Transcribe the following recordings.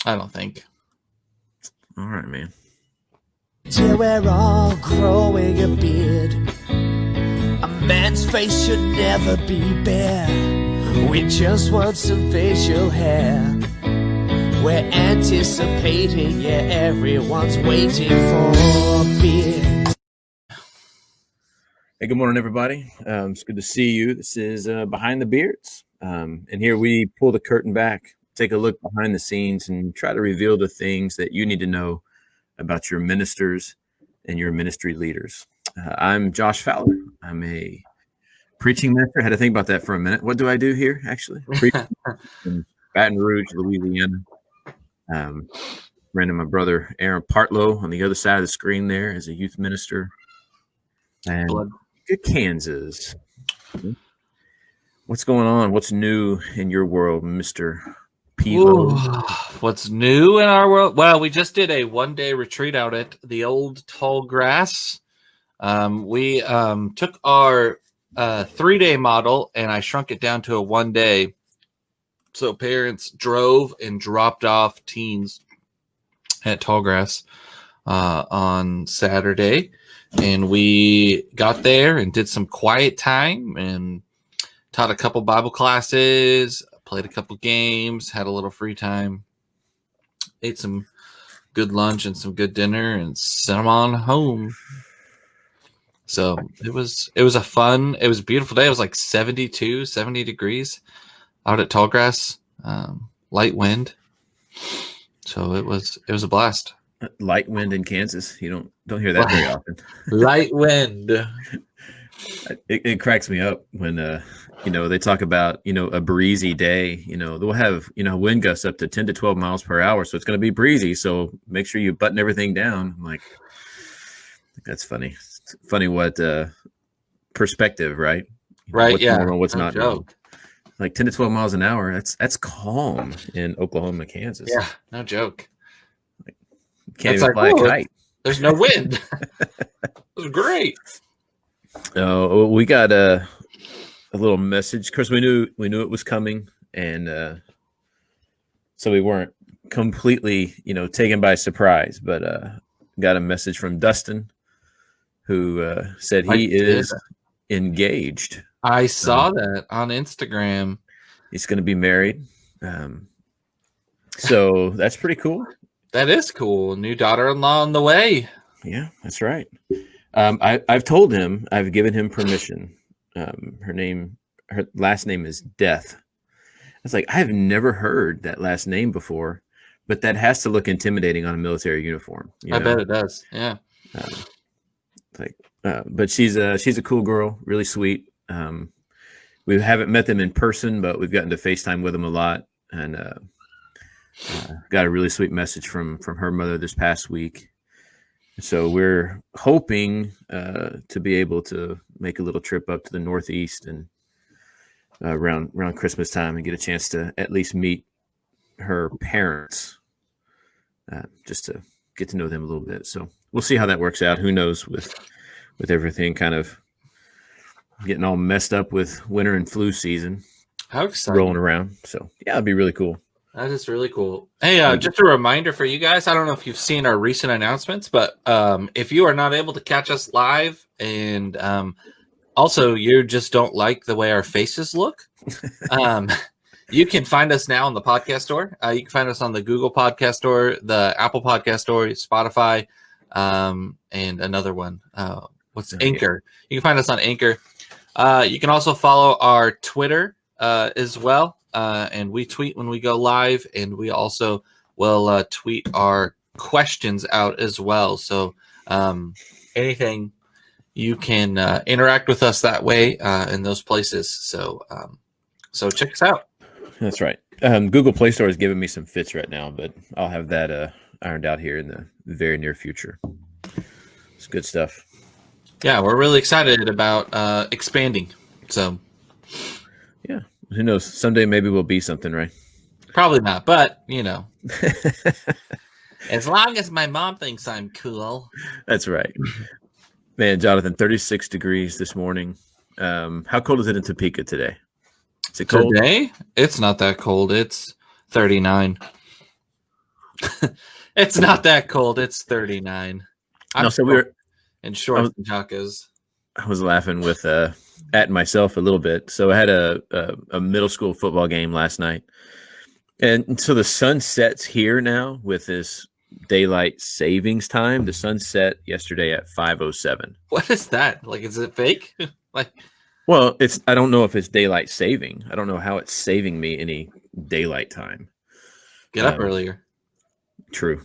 I don't think. All right, man. Till we're all growing a beard. A man's face should never be bare. We just want some facial hair. We're anticipating, yeah, everyone's waiting for a beard. Hey, good morning, everybody. It's good to see you. This is Behind the Beards. And here we pull the curtain back, take a look behind the scenes, and try to reveal the things that you need to know about your ministers and your ministry leaders. I'm Josh Fowler. I'm a preaching minister. I had to think about that for a minute. What do I do here, actually? Preaching in Baton Rouge, Louisiana. Ran to my brother Aaron Partlow on the other side of the screen there as a youth minister. And good Kansas. What's going on? What's new in your world, Mr. Pivo? What's new in our world? Well, we just did a one-day retreat out at the old tall grass. We took our 3-day model and I shrunk it down to a 1-day. So parents drove and dropped off teens at Tallgrass on Saturday. And we got there and did some quiet time and taught a couple Bible classes, played a couple games, had a little free time, ate some good lunch and some good dinner, and sent them on home. So it was a beautiful day. It was like 70 degrees out at Tallgrass, light wind. So it was a blast. Light wind in Kansas. You don't hear that very often. Light wind. It cracks me up when they talk about a breezy day. They'll have wind gusts up to 10 to 12 miles per hour, so it's going to be breezy. So make sure you button everything down. I'm like, that's funny. It's funny what perspective, right? Right. What's yeah. normal, what's no not joke. normal. Like 10 to 12 miles an hour. That's calm in Oklahoma, Kansas. Yeah, no joke. Can't even fly a kite. There's no wind. It was great. Oh, we got a little message. Of course, we knew it was coming, and so we weren't completely, taken by surprise. But got a message from Dustin, who said he is engaged. I saw that on Instagram. He's going to be married. So that's pretty cool. That is cool. New daughter-in-law on the way. Yeah, that's right. I've told him, I've given him permission. Her last name is Death. It's like, I've never heard that last name before, but that has to look intimidating on a military uniform. I bet it does. Yeah. But she's a cool girl, really sweet. We haven't met them in person, but we've gotten to FaceTime with them a lot, and got a really sweet message from her mother this past week. So we're hoping to be able to make a little trip up to the Northeast and around Christmas time and get a chance to at least meet her parents, just to get to know them a little bit. So we'll see how that works out. Who knows with everything kind of getting all messed up with winter and flu season. How exciting. Rolling around. So yeah, it'd be really cool. That is really cool. Hey, just a reminder for you guys. I don't know if you've seen our recent announcements, but if you are not able to catch us live, and also you just don't like the way our faces look, you can find us now on the podcast store. You can find us on the Google Podcast Store, the Apple Podcast Store, Spotify, and another one. Anchor? You can find us on Anchor. You can also follow our Twitter as well. And we tweet when we go live, and we also will tweet our questions out as well. So anything, you can interact with us that way in those places. So check us out. That's right. Google Play Store is giving me some fits right now, but I'll have that ironed out here in the very near future. It's good stuff. Yeah, we're really excited about expanding. So yeah. Who knows? Someday maybe we'll be something, right? Probably not, but as long as my mom thinks I'm cool. That's right. Man, Jonathan, 36 degrees this morning. How cold is it in Topeka today? Is it cold? Today? It's not that cold. It's 39. It's not that cold. It's 39. No, so we were. in shorts and tacos. I was laughing with at myself a little bit. So I had a middle school football game last night, and so the sun sets here now with this daylight savings time. The sun set yesterday at 5:07. What is that? Like, is it fake? Like, well, I don't know if it's daylight saving. I don't know how it's saving me any daylight time. Get up earlier. True.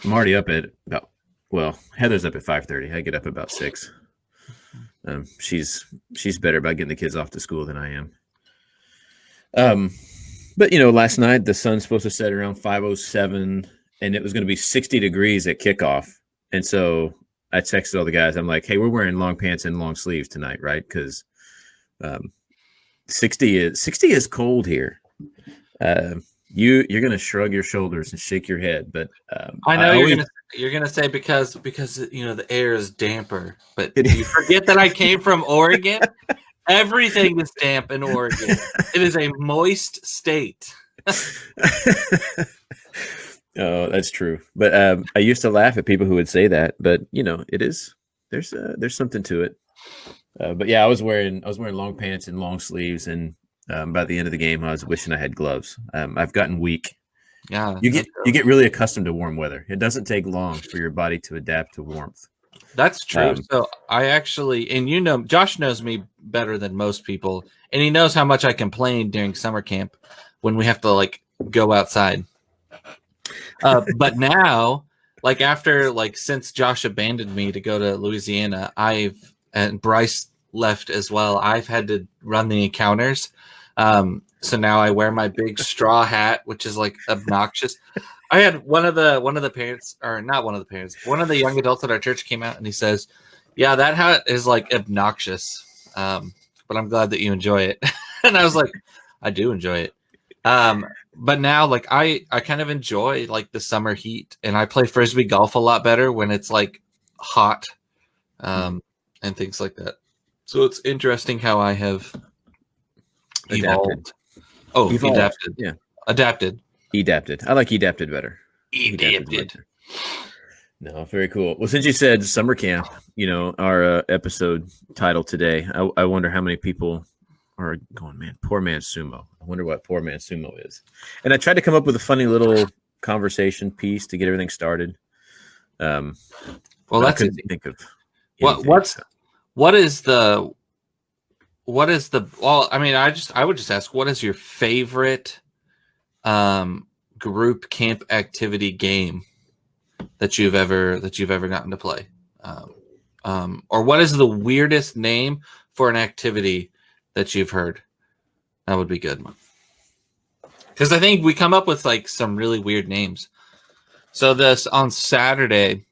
I'm already up at about. Well, Heather's up at 5:30. I get up about 6. She's better about getting the kids off to school than I am. But last night the sun's supposed to set around 5:07, and it was going to be 60 degrees at kickoff. And so I texted all the guys. I'm like, "Hey, we're wearing long pants and long sleeves tonight, right? Because 60 is cold here." You're gonna shrug your shoulders and shake your head, but I know you're gonna say because the air is damper, but you forget that I came from Oregon. Everything is damp in Oregon. It is a moist state. Oh, that's true. But I used to laugh at people who would say that, but it is there's something to it. But yeah, I was wearing long pants and long sleeves, and by the end of the game, I was wishing I had gloves. I've gotten weak. Yeah, you get really accustomed to warm weather. It doesn't take long for your body to adapt to warmth. That's true. So I actually, and Josh knows me better than most people, and he knows how much I complain during summer camp when we have to go outside. But now, since Josh abandoned me to go to Louisiana, and Bryce left as well, I've had to run the encounters. So now I wear my big straw hat, which is obnoxious. I had one of the parents, or not one of the parents, one of the young adults at our church came out and he says, "Yeah, that hat is obnoxious. But I'm glad that you enjoy it." And I was like, I do enjoy it. But now I kind of enjoy the summer heat, and I play Frisbee golf a lot better when it's hot, and things like that. So it's interesting how I have evolved. Adapted. Yeah. Adapted. Adapted. I like adapted better. Adapted. No, very cool. Well, since you said summer camp, our episode title today, I wonder how many people are going, man, poor man sumo. I wonder what poor man sumo is. And I tried to come up with a funny little conversation piece to get everything started. Well, that's easy. Think of what is the well, I mean, I would just ask, what is your favorite group camp activity game that you've ever gotten to play? Or what is the weirdest name for an activity that you've heard? That would be good. Because I think we come up with some really weird names. So on Saturday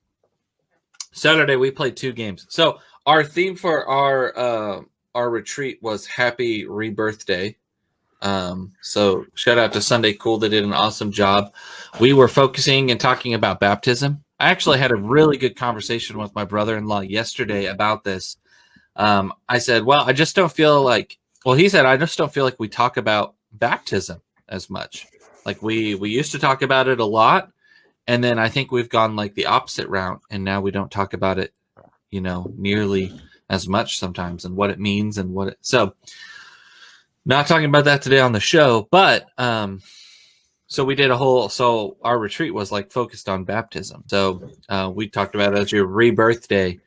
we played 2 games. So our theme for our retreat was Happy Rebirth Day. So shout out to Sunday Cool. They did an awesome job. We were focusing and talking about baptism. I actually had a really good conversation with my brother-in-law yesterday about this. I said, well, I just don't feel he said, I just don't feel like we talk about baptism as much. We used to talk about it a lot. And then I think we've gone the opposite route. And now we don't talk about it, nearly as much sometimes, and what it means and so not talking about that today on the show, but so we did so our retreat was focused on baptism. So we talked about it as your rebirth day.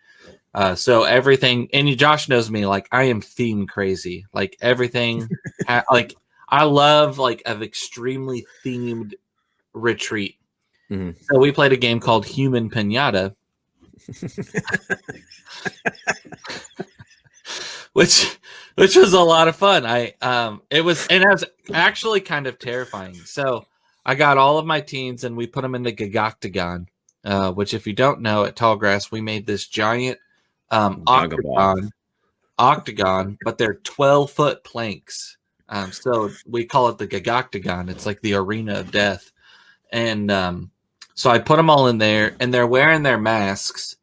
So everything, and Josh knows me, I am theme crazy, everything, I love an extremely themed retreat. Mm-hmm. So we played a game called Human Pinata, which was a lot of fun. It was actually kind of terrifying. So I got all of my teens and we put them in the Gagoctagon, which, if you don't know, at Tallgrass we made this giant octagon, but they're 12-foot planks. So we call it the Gagoctagon. It's the arena of death. And so I put them all in there, and they're wearing their masks.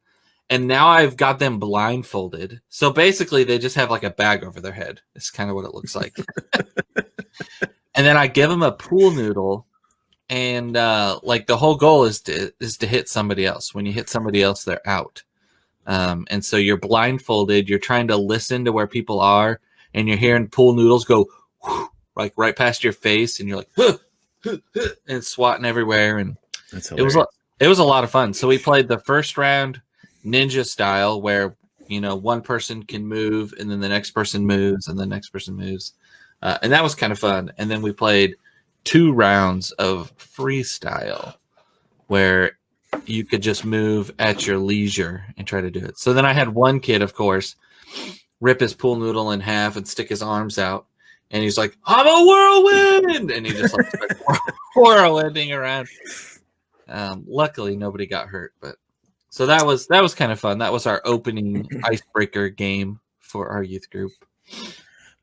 And now I've got them blindfolded. So basically they just have a bag over their head. It's kind of what it looks like. And then I give them a pool noodle, and like the whole goal is to hit somebody else. When you hit somebody else, they're out. And so you're blindfolded. You're trying to listen to where people are, and you're hearing pool noodles go whoosh, like right past your face, and you're like, huh, huh, huh, and swatting everywhere. And That's it was a lot of fun. So we played the first round ninja style, where one person can move, and then the next person moves, and the next person moves, and that was kind of fun. And then we played 2 rounds of freestyle, where you could just move at your leisure and try to do it. So then I had one kid, of course, rip his pool noodle in half and stick his arms out, and he's like, "I'm a whirlwind," and he just like whirlwinding around. Luckily, nobody got hurt, but so that was kind of fun. That was our opening icebreaker game for our youth group.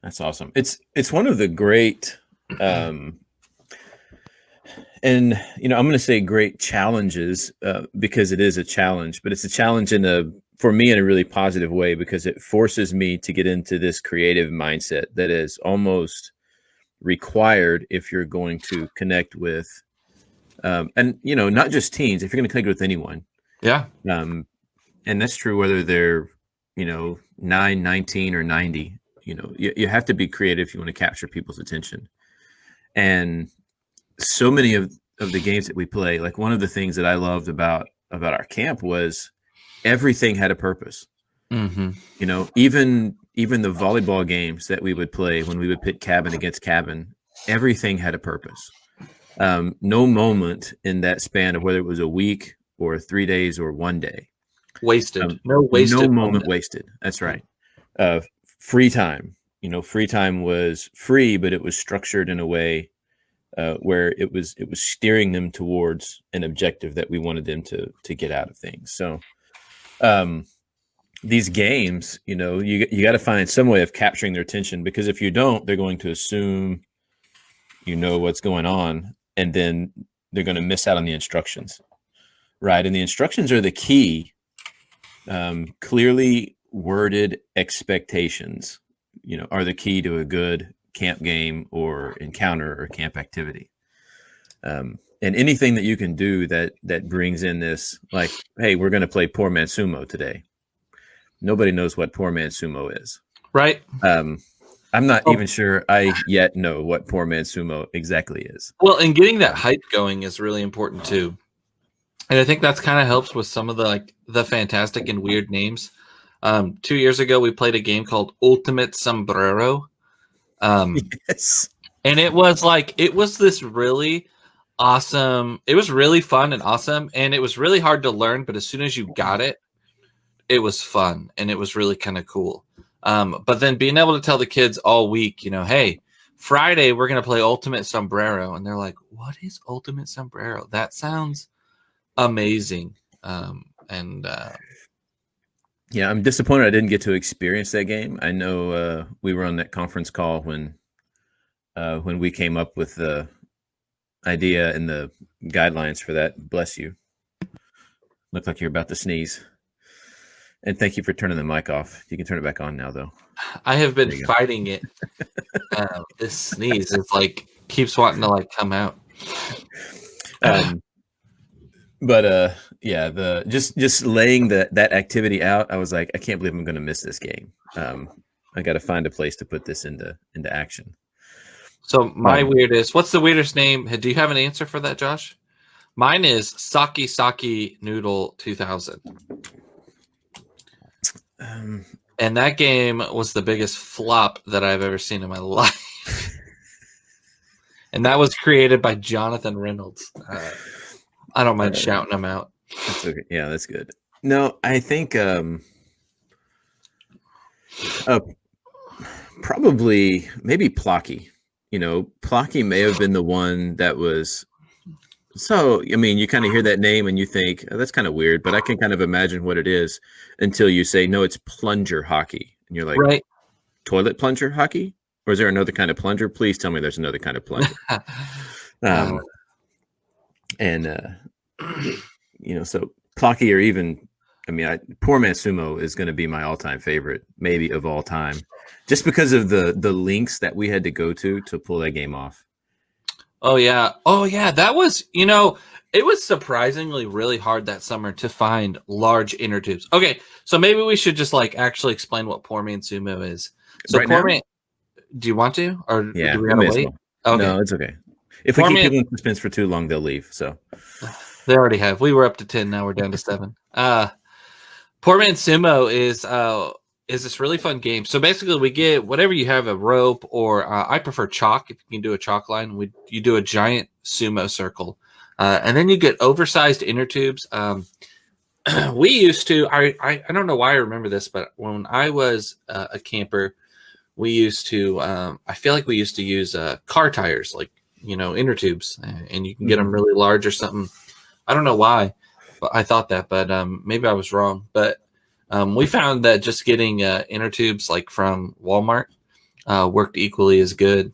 That's awesome. It's one of the great, and I'm going to say great challenges because it is a challenge, but it's a challenge for me in a really positive way, because it forces me to get into this creative mindset that is almost required if you're going to connect with, and not just teens, if you're going to connect with anyone. Yeah. And that's true whether they're 9, 19, or 90. You have to be creative if you want to capture people's attention. And so many of the games that we play, like one of the things that I loved about our camp was everything had a purpose. Mm-hmm. Even the volleyball games that we would play when we would pit cabin against cabin, everything had a purpose. No moment in that span of whether it was a week or 3 days or 1 day wasted. No moment wasted. That's right. Free time. Free time was free, but it was structured in a way where it was steering them towards an objective that we wanted them to get out of things. So these games, you got to find some way of capturing their attention, because if you don't, they're going to assume what's going on, and then they're going to miss out on the instructions, right? And the instructions are the key. Clearly worded expectations, are the key to a good camp game or encounter or camp activity. And anything that you can do that brings in this, like, hey, we're going to play poor man sumo today. Nobody knows what poor man sumo is. Right. I'm not even sure I yet know what poor man sumo exactly is. Well, and getting that hype going is really important too. And I think that's kind of helps with some of the fantastic and weird names. 2 years ago, we played a game called Ultimate Sombrero. Yes. And it was this really awesome. It was really fun and awesome. And it was really hard to learn. But as soon as you got it, it was fun. And it was really kind of cool. But then being able to tell the kids all week, hey, Friday, we're going to play Ultimate Sombrero. And they're like, what is Ultimate Sombrero? That sounds amazing. Yeah, I'm disappointed I didn't get to experience that game. I know we were on that conference call when we came up with the idea and the guidelines for that. Bless you. Looked like you're about to sneeze. And thank you for turning the mic off. You can turn it back on now, though. I have been fighting it. This sneeze is keeps wanting to come out. But yeah, just laying that activity out, I was like, I can't believe I'm going to miss this game. I got to find a place to put this into action. So my weirdest, what's the weirdest name? Do you have an answer for that, Josh? Mine is Saki Saki Noodle 2000. And that game was the biggest flop that I've ever seen in my life. And that was created by Jonathan Reynolds. I don't mind shouting him out. That's okay. Yeah, that's good. No, I think probably maybe Plocky. Plocky may have been the one that was. So, I mean, you kind of hear that name and you think, oh, that's kind of weird, but I can kind of imagine what it is until you say, no, it's plunger hockey. And you're like, right. Toilet plunger hockey? Or is there another kind of plunger? Please tell me there's another kind of plunger. So Plocky, or even, Poor Man Sumo is going to be my all-time favorite, maybe of all time, just because of the links that we had to go to pull that game off. Oh yeah. That was, it was surprisingly really hard that summer to find large inner tubes. Okay, so maybe we should just like actually explain what poor man sumo is. So Right poor now? man, do you want to, or Yeah, do we we gotta may as wait? well. Okay, No, it's okay. If we poor keep man. people in suspense for too long, they'll leave. So They already have. We were up to 10. Now we're down to 7. Poor Man Sumo is this really fun game. So basically, we get whatever you have, a rope, or I prefer chalk. If you can do a chalk line, you do a giant sumo circle, and then you get oversized inner tubes. We used to. I don't know why I remember this, but when I was a camper, we used to. I feel like we used to use car tires, like inner tubes, and you can get them really large or something. I don't know why, but I thought that, but maybe I was wrong. But we found that just getting inner tubes like from Walmart worked equally as good.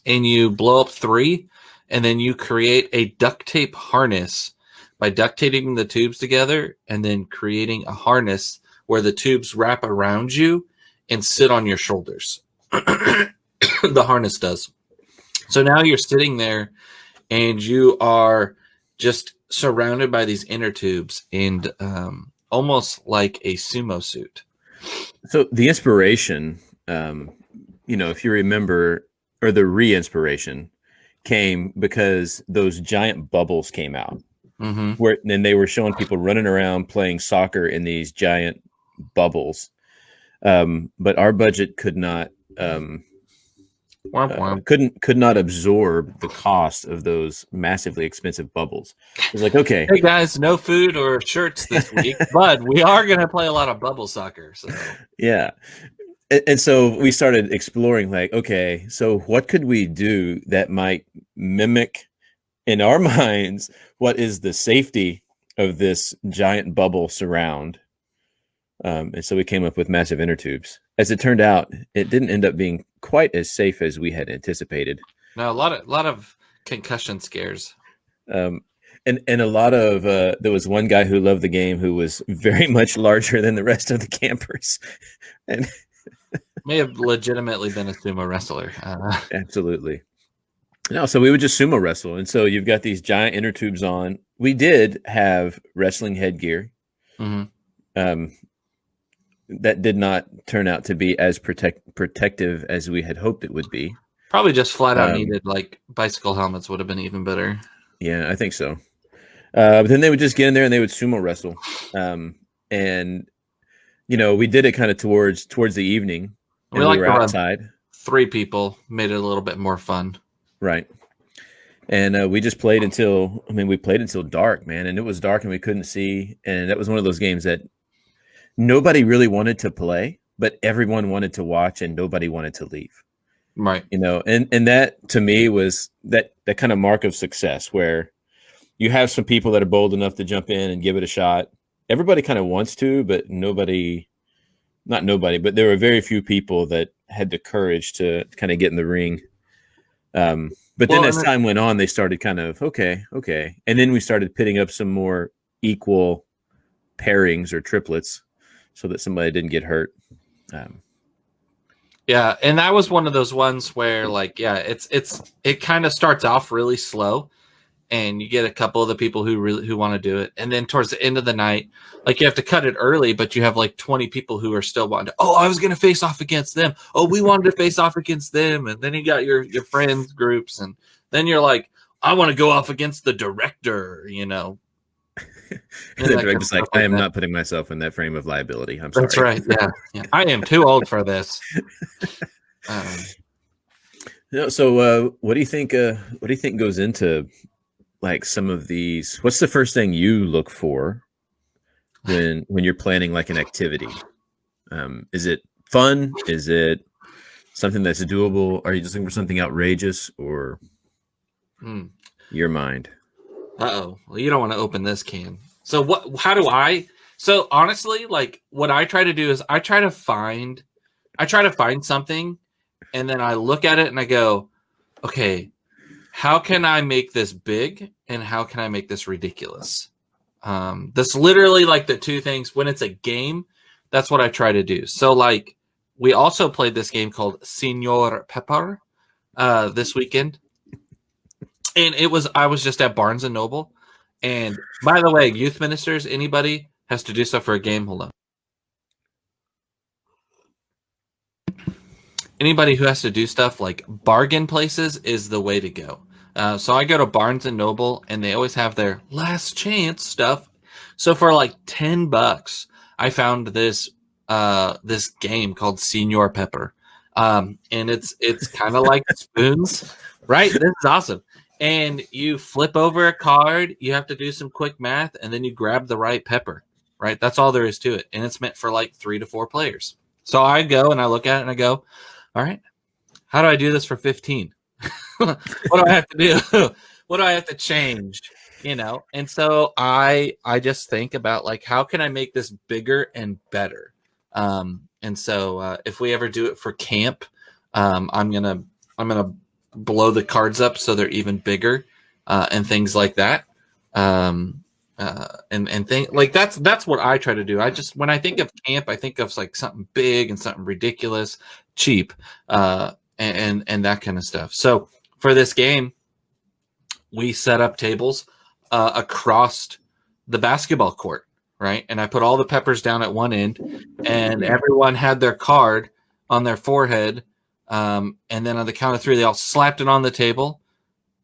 And you blow up 3, and then you create a duct tape harness by duct taping the tubes together, and then creating a harness where the tubes wrap around you and sit on your shoulders. The harness does. So now you're sitting there, and you are just surrounded by these inner tubes, and almost like a sumo suit. So the inspiration, if you remember, or the re-inspiration came because those giant bubbles came out, where then they were showing people running around playing soccer in these giant bubbles. But our budget could not could not absorb the cost of those massively expensive bubbles. It was like, okay, hey guys, no food or shirts this week, but we are going to play a lot of bubble soccer. So yeah. And so we started exploring, like, okay, so what could we do that might mimic in our minds what is the safety of this giant bubble surround? And so we came up with massive inner tubes. As it turned out, it didn't end up being quite as safe as we had anticipated. No, a lot of concussion scares. And a lot of there was one guy who loved the game who was very much larger than the rest of the campers, and may have legitimately been a sumo wrestler. Absolutely. No, so we would just sumo wrestle, and so you've got these giant inner tubes on. We did have wrestling headgear. That did not turn out to be as protective as we had hoped it would be. Probably just flat out needed, like bicycle helmets would have been even better. Yeah, I think so. But then they would just get in there and they would sumo wrestle. And, we did it kind of towards the evening. And we were outside. 3 people made it a little bit more fun. Right. And we just played until dark, man. And it was dark and we couldn't see. And that was one of those games that nobody really wanted to play, but everyone wanted to watch and nobody wanted to leave. Right. And that to me was that kind of mark of success, where you have some people that are bold enough to jump in and give it a shot. Everybody kind of wants to, but not nobody, but there were very few people that had the courage to kind of get in the ring. But then as time went on, they started kind of, okay. And then we started pitting up some more equal pairings or triplets so that somebody didn't get hurt. Yeah, and that was one of those ones where, it kind of starts off really slow, and you get a couple of the people who want to do it, and then towards the end of the night, like you have to cut it early, but you have like 20 people who are still wanting to. Oh, I was going to face off against them. Oh, we wanted to face off against them, and then you got your friends groups, and then you're like, I want to go off against the director, And the director's like, I am not putting myself in that frame of liability. I'm sorry. That's right. Yeah. I am too old for this. So what do you think? What do you think goes into like some of these? What's the first thing you look for when you're planning like an activity? Is it fun? Is it something that's doable? Are you just looking for something outrageous, or your mind? Well, you don't want to open this can. So so honestly, like what I try to do is I try to find something, and then I look at it and I go, okay, how can I make this big and how can I make this ridiculous? That's literally like the two things. When it's a game, that's what I try to do. So like we also played this game called Senor Pepper this weekend. And I was just at Barnes and Noble. And by the way, youth ministers, anybody has to do stuff for a game. Hold on. Anybody who has to do stuff like bargain places is the way to go. So I go to Barnes and Noble, and they always have their last chance stuff. So for like $10, I found this game called Senior Pepper, and it's kind of like spoons, right? This is awesome. And you flip over a card, you have to do some quick math, and then you grab the right pepper, right? That's all there is to it, and it's meant for like 3 to 4 players. So I go and I look at it and I go, all right, how do I do this for 15? What do I have to do? What do I have to change? And so I just think about like, how can I make this bigger and better? And so if we ever do it for camp, I'm gonna blow the cards up so they're even bigger, and things like that. And think like that's what I try to do. When I think of camp, I think of like something big and something ridiculous, cheap, and that kind of stuff. So for this game, we set up tables across the basketball court, right? And I put all the peppers down at one end, and everyone had their card on their forehead. And then on the count of 3, they all slapped it on the table,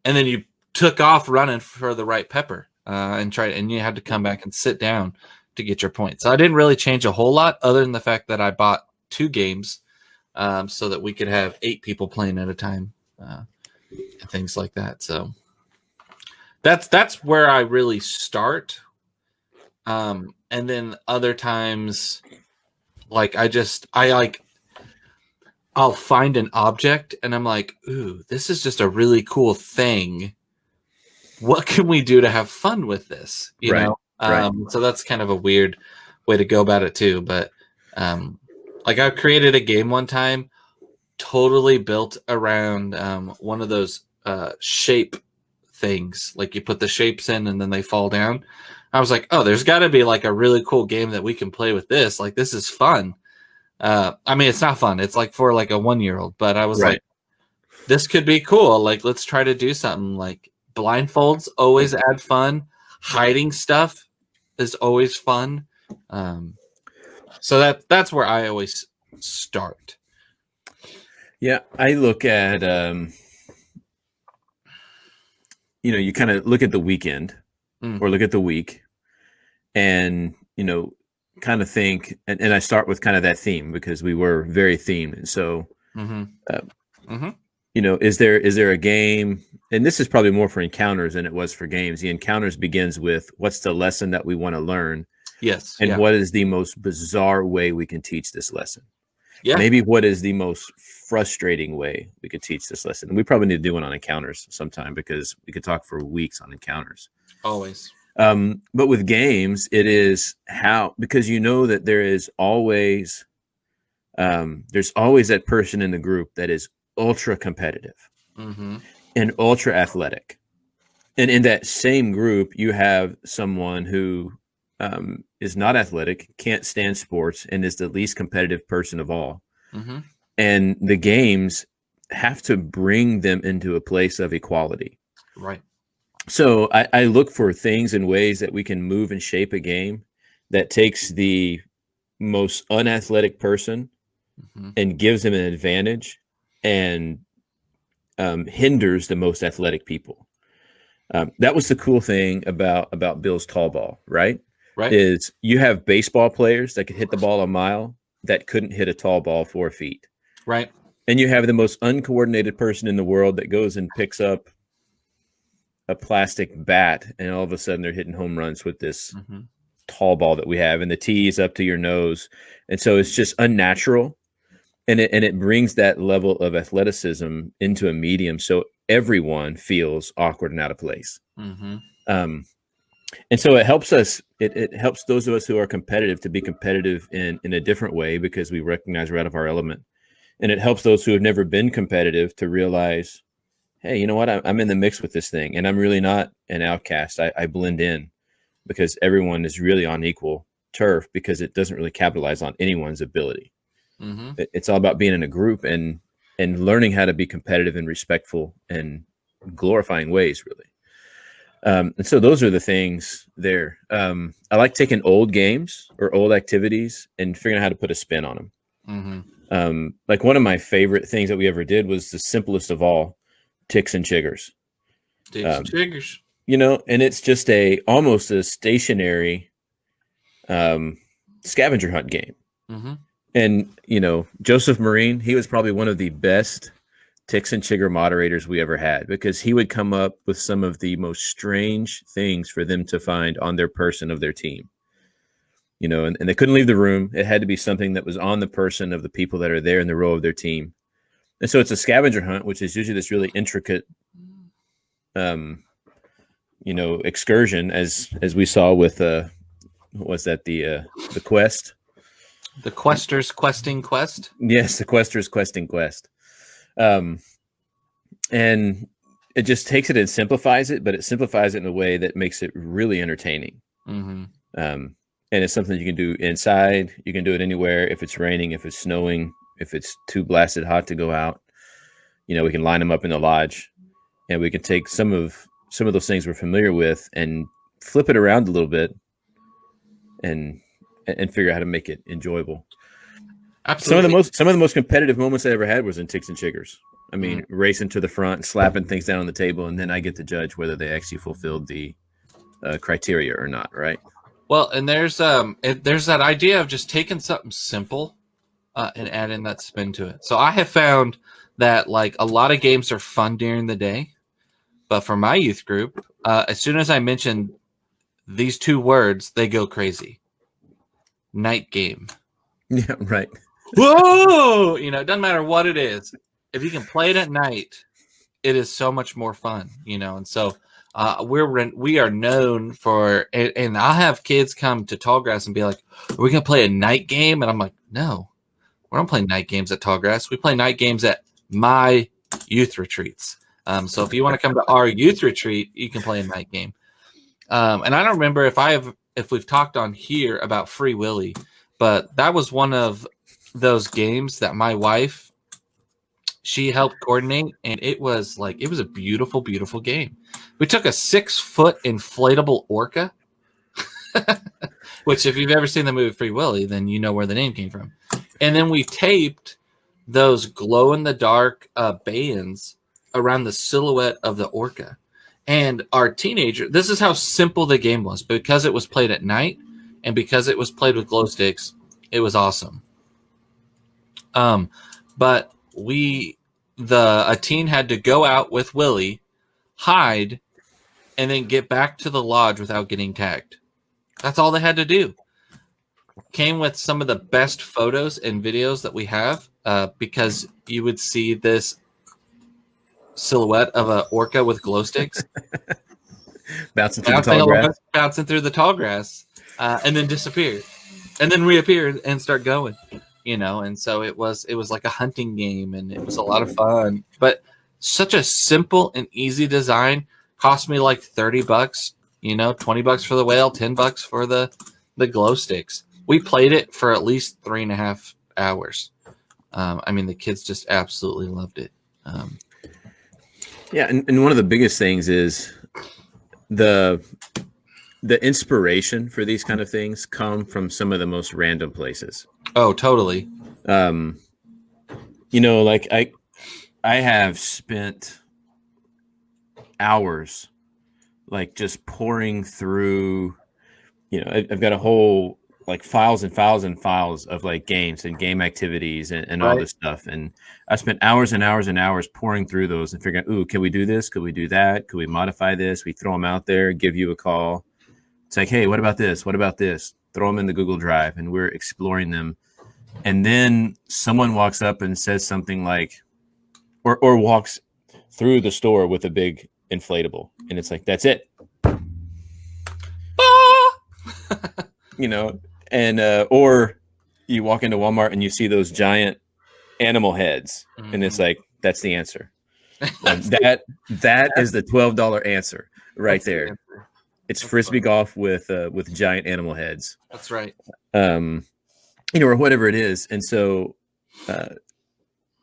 and then you took off running for the right pepper, and you had to come back and sit down to get your points. So I didn't really change a whole lot, other than the fact that I bought 2 games, so that we could have 8 people playing at a time, and things like that. So that's where I really start. And then other times, like I'll find an object and I'm like, ooh, this is just a really cool thing. What can we do to have fun with this? You know? Right. So that's kind of a weird way to go about it too. But like I created a game one time totally built around one of those shape things. Like you put the shapes in and then they fall down. I was like, oh, there's got to be like a really cool game that we can play with this. Like this is fun. I mean, it's not fun. It's like for like a 1-year-old, but I was like, this could be cool. Like, let's try to do something. Like blindfolds always add fun. Hiding stuff is always fun. So that's where I always start. Yeah, I look at, you kind of look at the weekend or look at the week and, kind of think, and I start with kind of that theme because we were very themed. And so, is there a game, and this is probably more for encounters than it was for games. The encounters begins with what's the lesson that we want to learn. Yes. And what is the most bizarre way we can teach this lesson? Yeah. Maybe what is the most frustrating way we could teach this lesson? And we probably need to do one on encounters sometime because we could talk for weeks on encounters. Always. But with games, it is because that there is always, there's always that person in the group that is ultra competitive and ultra athletic. And in that same group, you have someone who is not athletic, can't stand sports, and is the least competitive person of all. And the games have to bring them into a place of equality. Right. So I look for things and ways that we can move and shape a game that takes the most unathletic person and gives them an advantage and hinders the most athletic people. That was the cool thing about Bill's tall ball, right? Right. Is you have baseball players that could hit the ball a mile that couldn't hit a tall ball 4 feet. Right. And you have the most uncoordinated person in the world that goes and picks up a plastic bat, and all of a sudden they're hitting home runs with this tall ball that we have, and the tee is up to your nose. And so it's just unnatural. And it brings that level of athleticism into a medium. So everyone feels awkward and out of place. And so it helps us, it helps those of us who are competitive to be competitive in a different way because we recognize we're out of our element. And it helps those who have never been competitive to realize, hey, you know what? I'm in the mix with this thing, and I'm really not an outcast. I blend in because everyone is really on equal turf because it doesn't really capitalize on anyone's ability. It's all about being in a group and learning how to be competitive and respectful and glorifying ways, really. And so those are the things there. I like taking old games or old activities and figuring out how to put a spin on them. Mm-hmm. Like one of my favorite things that we ever did was the simplest of all, ticks and chiggers. Ticks and chiggers. You know, and it's just almost a stationary scavenger hunt game. Mm-hmm. And, you know, Joseph Marine, he was probably one of the best ticks and chigger moderators we ever had, because he would come up with some of the most strange things for them to find on their person of their team. You know, and they couldn't leave the room. It had to be something that was on the person of the people that are there in the row of their team. And so it's a scavenger hunt, which is usually this really intricate, you know, excursion, as we saw with what was that, the quest? The Questers questing quest? Yes, the Questers questing quest. And it just takes it and simplifies it, but it simplifies it in a way that makes it really entertaining. Mm-hmm. And it's something you can do inside. You can do it anywhere. If it's raining, if it's snowing, if it's too blasted hot to go out, you know, we can line them up in the lodge, and we can take some of those things we're familiar with and flip it around a little bit and figure out how to make it enjoyable. Absolutely. Some of the most competitive moments I ever had was in ticks and chiggers. I mean, racing to the front, slapping things down on the table, and then I get to judge whether they actually fulfilled the criteria or not, right? Well, and there's that idea of just taking something simple and adding that spin to it. So I have found that like a lot of games are fun during the day, but for my youth group, as soon as I mention these two words, they go crazy. Night game. Yeah, right. Whoa! You know, it doesn't matter what it is. If you can play it at night, it is so much more fun, you know. And so we are known for, and I'll have kids come to Tallgrass and be like, "Are we gonna play a night game?" And I'm like, "No, we don't play night games at Tallgrass. We play night games at my youth retreats." So if you want to come to our youth retreat, you can play a night game. And I don't remember if we've talked on here about Free Willy, but that was one of those games that my wife, she helped coordinate, and it was a beautiful, beautiful game. We took a 6-foot inflatable orca, which if you've ever seen the movie Free Willy, then you know where the name came from. And then we taped those glow-in-the-dark bands around the silhouette of the orca. And our teenager, this is how simple the game was. Because it was played at night and because it was played with glow sticks, it was awesome. But a teen had to go out with Willie, hide, and then get back to the lodge without getting tagged. That's all they had to do. Came with some of the best photos and videos that we have, because you would see this silhouette of an orca with glow sticks bouncing through the tall grass, and then disappear, and then reappear and start going, you know. And so it was like a hunting game, and it was a lot of fun. But such a simple and easy design. Cost me like $30, you know, $20 for the whale, $10 for the glow sticks. We played it for at least 3.5 hours. I mean, the kids just absolutely loved it. Yeah, and one of the biggest things is the inspiration for these kind of things come from some of the most random places. Oh, totally. You know, like I have spent hours like just pouring through, you know, I've got a whole like files and files and files of like games and game activities and all this stuff. And I spent hours and hours and hours pouring through those and figuring out, ooh, can we do this? Could we do that? Could we modify this? We throw them out there, give you a call. It's like, hey, what about this? What about this? Throw them in the Google Drive, and we're exploring them. And then someone walks up and says something like, or walks through the store with a big inflatable. And it's like, that's it. You know, and or you walk into Walmart and you see those giant animal heads, and it's like, that's the answer. That is the $12 answer right there. Answer. It's frisbee golf with giant animal heads. That's right. You know, or whatever it is. And so,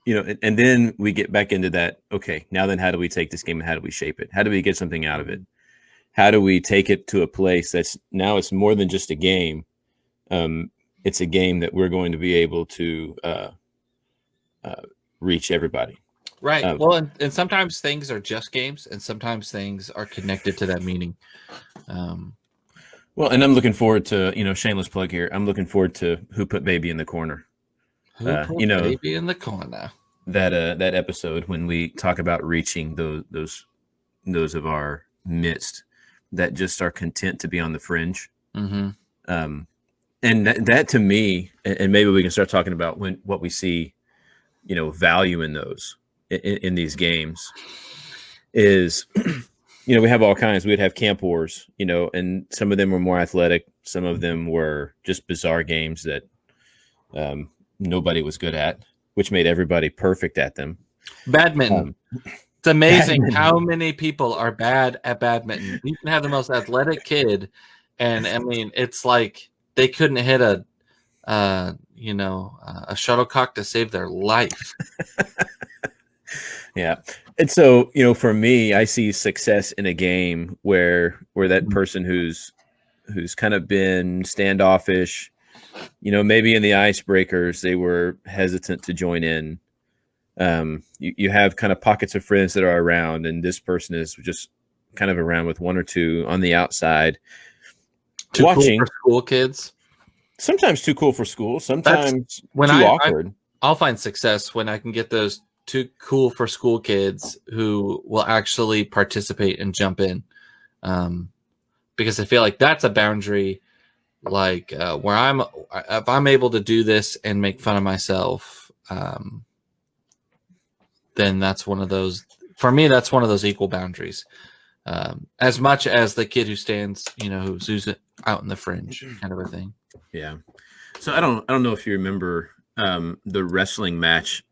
you and then we get back into that. Okay, now then, how do we take this game and how do we shape it? How do we get something out of it? How do we take it to a place that's now it's more than just a game? It's a game that we're going to be able to reach everybody. Right. Well, and sometimes things are just games, and sometimes things are connected to that meaning. Well, and I'm looking forward to, shameless plug here. I'm looking forward to Who Put Baby in the Corner. Who put baby in the corner? That episode when we talk about reaching those of our midst that just are content to be on the fringe. Mm-hmm. And that to me, and maybe we can start talking about what we see, value in those in these games is, we have all kinds. We'd have camp wars, and some of them were more athletic. Some of them were just bizarre games that nobody was good at, which made everybody perfect at them. Badminton. It's amazing how many people are bad at badminton. You can have the most athletic kid, and I mean, it's like they couldn't hit a shuttlecock to save their life. Yeah. And so, for me, I see success in a game where that person who's kind of been standoffish, maybe in the icebreakers, they were hesitant to join in. You have kind of pockets of friends that are around, and this person is just kind of around with one or two on the outside. Too watching cool for school kids. Sometimes too cool for school. Sometimes too awkward. I'll find success when I can get those too cool for school kids who will actually participate and jump in. Because I feel like that's a boundary, like where if I'm able to do this and make fun of myself, then that's one of those, for me, that's one of those equal boundaries. As much as the kid who stands, who's out in the fringe kind of a thing. Yeah. So I don't know if you remember the wrestling match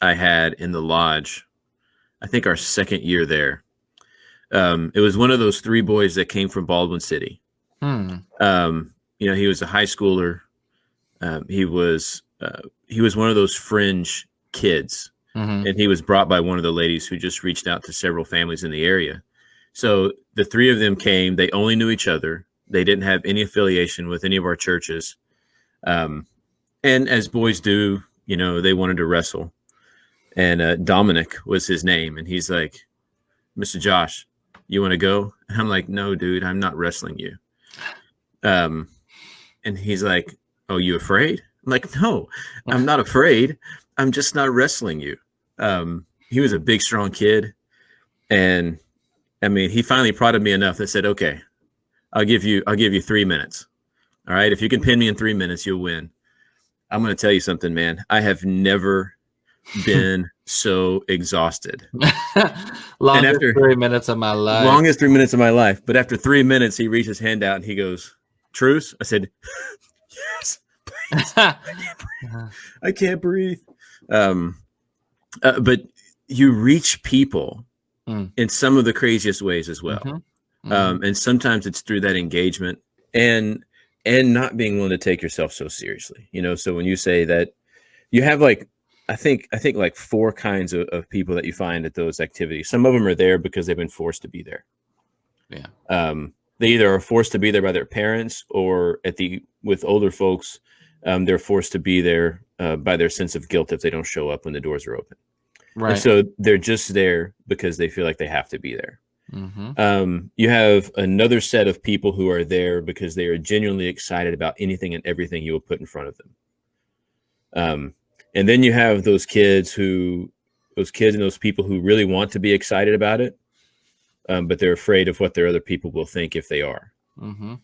I had in the lodge. I think our second year there. It was one of those three boys that came from Baldwin City. He was a high schooler. He was one of those fringe kids. Mm-hmm. And he was brought by one of the ladies who just reached out to several families in the area. So the three of them came. They only knew each other. They didn't have any affiliation with any of our churches. And as boys do, they wanted to wrestle. And Dominic was his name. And he's like, Mr. Josh, you want to go? And I'm like, no, dude, I'm not wrestling you. And he's like, oh, you afraid? I'm like, no, I'm not afraid. I'm just not wrestling you. He was a big, strong kid. And I mean, he finally prodded me enough that said, okay, I'll give you 3 minutes. All right. If you can pin me in 3 minutes, you'll win. I'm going to tell you something, man. I have never been so exhausted. Longest 3 minutes of my life. Longest 3 minutes of my life. But after 3 minutes, he reached his hand out and he goes, truce? I said, yes, please. I can't breathe. But you reach people in some of the craziest ways as well. Mm-hmm. Mm-hmm. And sometimes it's through that engagement and not being willing to take yourself so seriously. So when you say that you have I think like four kinds of people that you find at those activities. Some of them are there because they've been forced to be there. Yeah. They either are forced to be there by their parents or with older folks, they're forced to be there by their sense of guilt if they don't show up when the doors are open. Right. And so they're just there because they feel like they have to be there. Mm-hmm. You have another set of people who are there because they are genuinely excited about anything and everything you will put in front of them. And then you have those kids and those people who really want to be excited about it, but they're afraid of what their other people will think if they are. Mm-hmm.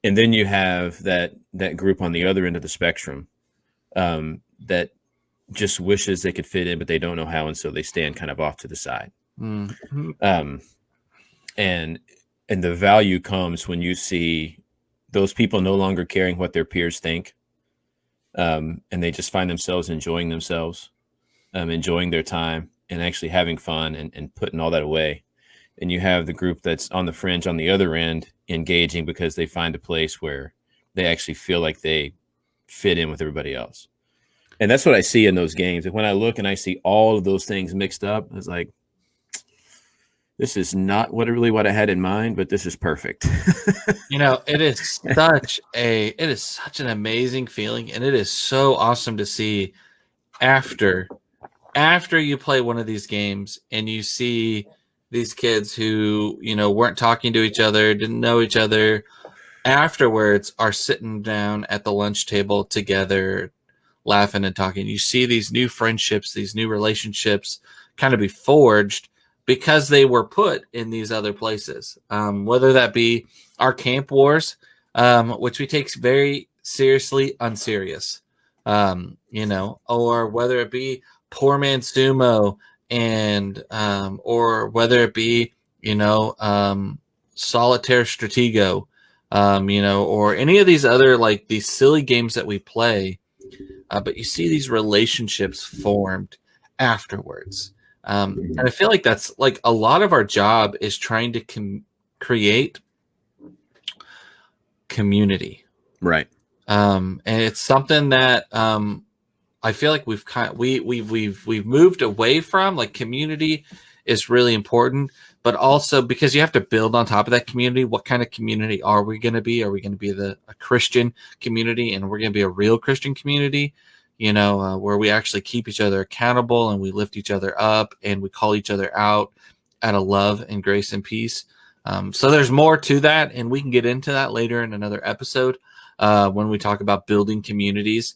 And then you have that group on the other end of the spectrum that just wishes they could fit in, but they don't know how, and so they stand kind of off to the side. Mm-hmm. And the value comes when you see those people no longer caring what their peers think, and they just find themselves enjoying themselves, enjoying their time, and actually having fun and putting all that away. And you have the group that's on the fringe on the other end, engaging because they find a place where they actually feel like they fit in with everybody else. And that's what I see in those games. And when I look and I see all of those things mixed up, it's like, this is not what I had in mind, but this is perfect. It is such an amazing feeling, and it is so awesome to see after you play one of these games and you see these kids who, weren't talking to each other, didn't know each other, afterwards are sitting down at the lunch table together, laughing and talking. You see these new friendships, these new relationships kind of be forged because they were put in these other places. Whether that be our camp wars, which we take very seriously, unserious, or whether it be poor man sumo, and or whether it be solitaire stratego, or any of these other like these silly games that we play, but you see these relationships formed afterwards, and I feel like that's like a lot of our job is trying to create community, Right. and it's something that I feel like we've moved away from. Like, community is really important, but also because you have to build on top of that community. What kind of community are we going to be? Are we going to be a Christian community, and we're going to be a real Christian community, where we actually keep each other accountable and we lift each other up and we call each other out out of love and grace and peace. So there's more to that, and we can get into that later in another episode when we talk about building communities.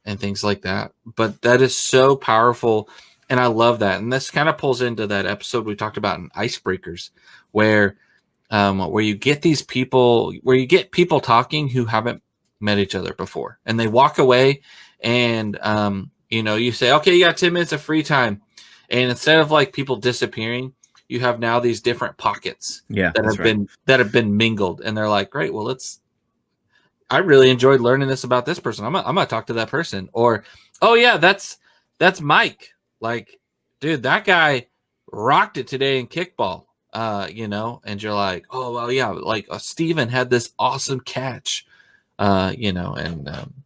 And things like that. But that is so powerful, and I love that. And this kind of pulls into that episode we talked about in icebreakers, where you get these people, where you get people talking who haven't met each other before, and they walk away, and you say, okay, you got 10 minutes of free time, and instead of like people disappearing, you have now these different pockets that have been mingled, and they're like, great, well, I really enjoyed learning this about this person. I'm gonna talk to that person. Or, oh yeah, that's Mike. Like, dude, that guy rocked it today in kickball. And you're like, oh well, yeah, like Steven had this awesome catch. And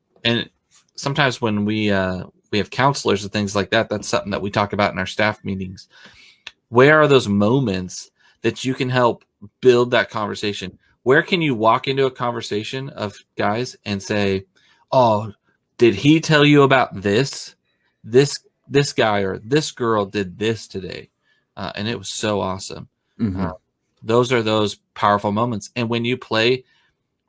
sometimes when we have counselors and things like that, that's something that we talk about in our staff meetings. Where are those moments that you can help build that conversation? Where can you walk into a conversation of guys and say, oh, did he tell you about this? This guy or this girl did this today. And it was so awesome. Mm-hmm. Those are those powerful moments. And when you play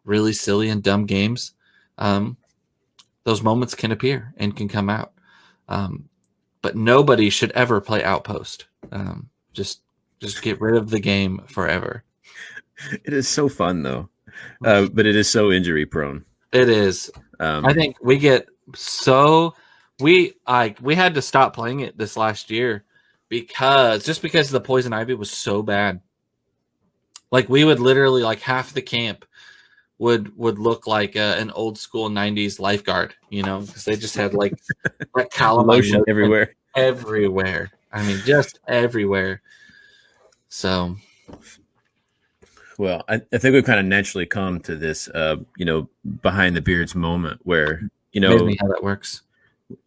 really silly and dumb games, those moments can appear and can come out. But nobody should ever play Outpost. Just get rid of the game forever. It is so fun though, but it is so injury prone. It is. I think we get we had to stop playing it this last year because the poison ivy was so bad. Like, we would literally, like, half the camp would look like an old school 90s lifeguard, because they just had like lotion everywhere. I mean, just everywhere. So. Well, I think we've kind of naturally come to this, behind the beards moment where, Maybe how that works.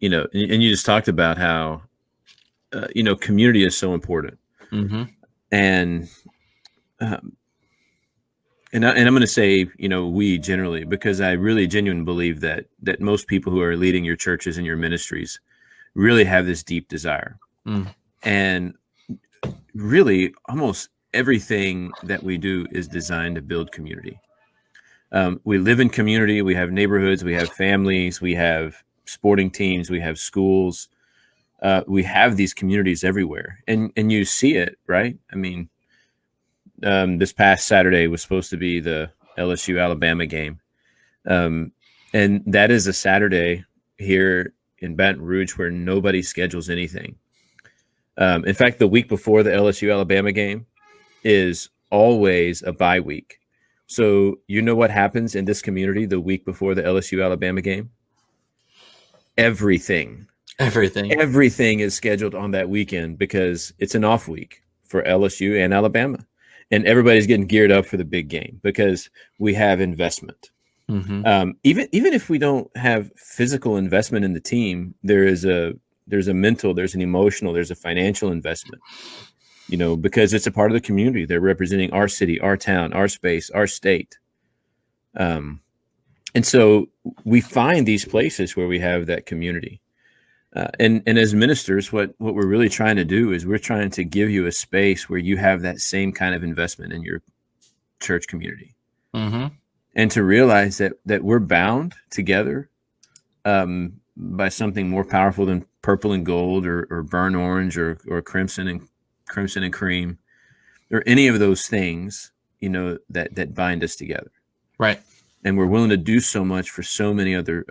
And you just talked about how, community is so important. Mm-hmm. And I'm going to say, we generally, because I really genuinely believe that most people who are leading your churches and your ministries really have this deep desire. And really almost everything that we do is designed to build community. We live in community. We have neighborhoods. We have families. We have sporting teams. We have schools. We have these communities everywhere, and you see it, right? I mean, this past Saturday was supposed to be the LSU Alabama game, and that is a Saturday here in Baton Rouge where nobody schedules anything. In fact, the week before the LSU Alabama game is always a bye week. So you know what happens in this community the week before the LSU Alabama game? Everything is scheduled on that weekend because it's an off week for LSU and Alabama. And everybody's getting geared up for the big game because we have investment. Even if we don't have physical investment in the team, there's a mental, there's an emotional, there's a financial investment, because it's a part of the community. They're representing our city, our town, our space, our state. And so we find these places where we have that community. And as ministers, what we're really trying to do is we're trying to give you a space where you have that same kind of investment in your church community. And to realize that we're bound together by something more powerful than purple and gold or burnt orange or crimson and cream or any of those things, that bind us together. Right. And we're willing to do so much for so many other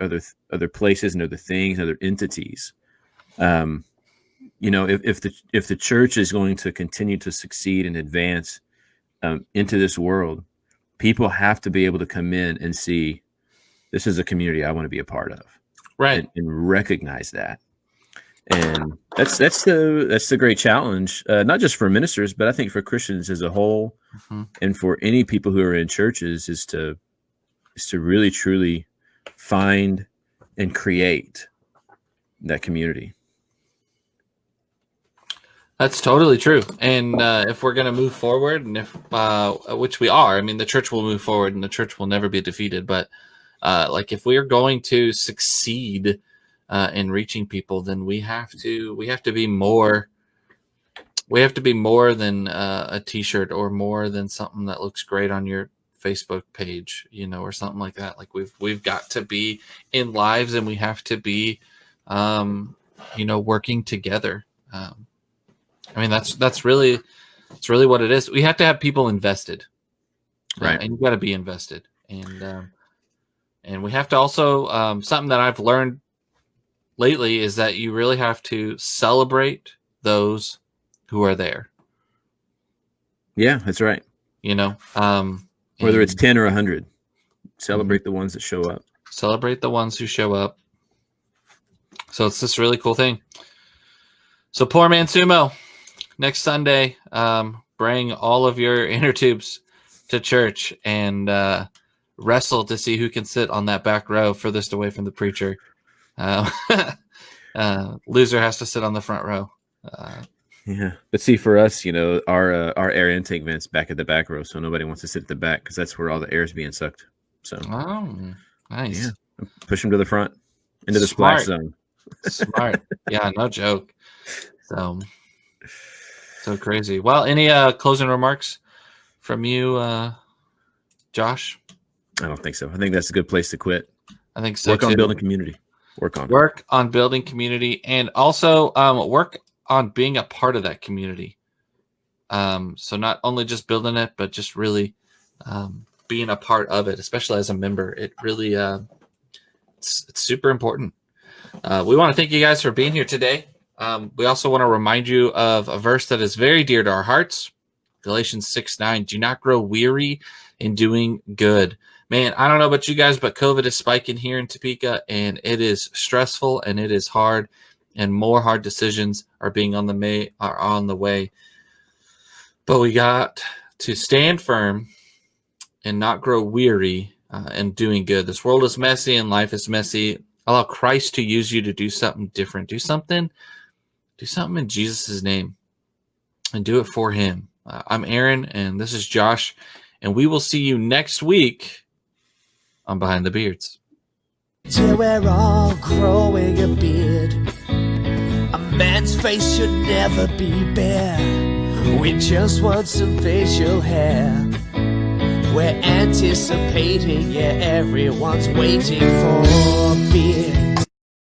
places and other things, other entities. If the church is going to continue to succeed and advance into this world, people have to be able to come in and see this is a community I want to be a part of, right? And recognize that. And that's the great challenge, not just for ministers, but I think for Christians as a whole, and for any people who are in churches, is to really truly find and create that community. That's totally true. And if we're going to move forward, and which we are, the church will move forward and the church will never be defeated. But if we are going to succeed in reaching people, then we have to be more. We have to be more than a T-shirt or more than something that looks great on your Facebook page, or something like that. Like we've got to be in lives, and we have to be, working together. That's really what it is. We have to have people invested, right? And you've got to be invested, and we have to also something that I've learned lately is that you really have to celebrate those who are there. Yeah, that's right. Whether it's 10 or 100, celebrate the ones that show up. Celebrate the ones who show up. So it's this really cool thing. So Poor Man Sumo, next Sunday, bring all of your inner tubes to church and wrestle to see who can sit on that back row furthest away from the preacher. Loser has to sit on the front row. Yeah, but see, for us, our air intake vent's back at the back row, so nobody wants to sit at the back because that's where all the air is being sucked. So, nice. Yeah, push them to the front, into the splash zone. Smart. Yeah, no joke. So crazy. Well, any closing remarks from you, Josh? I don't think so. I think that's a good place to quit. I think so. Work on building community. Work on building community, and also work on being a part of that community. So not only just building it, but just really being a part of it, especially as a member. It really it's super important. We want to thank you guys for being here today. We also want to remind you of a verse that is very dear to our hearts. Galatians 6:9. Do not grow weary in doing good. Man, I don't know about you guys, but COVID is spiking here in Topeka, and it is stressful and it is hard, and more hard decisions are on the way. But we got to stand firm and not grow weary in doing good. This world is messy and life is messy. Allow Christ to use you to do something different. Do something in Jesus' name and do it for him. I'm Aaron, and this is Josh, and we will see you next week on Behind the Beards. Till we're all growing a beard. A man's face should never be bare. We just want some facial hair. We're anticipating, yeah, everyone's waiting for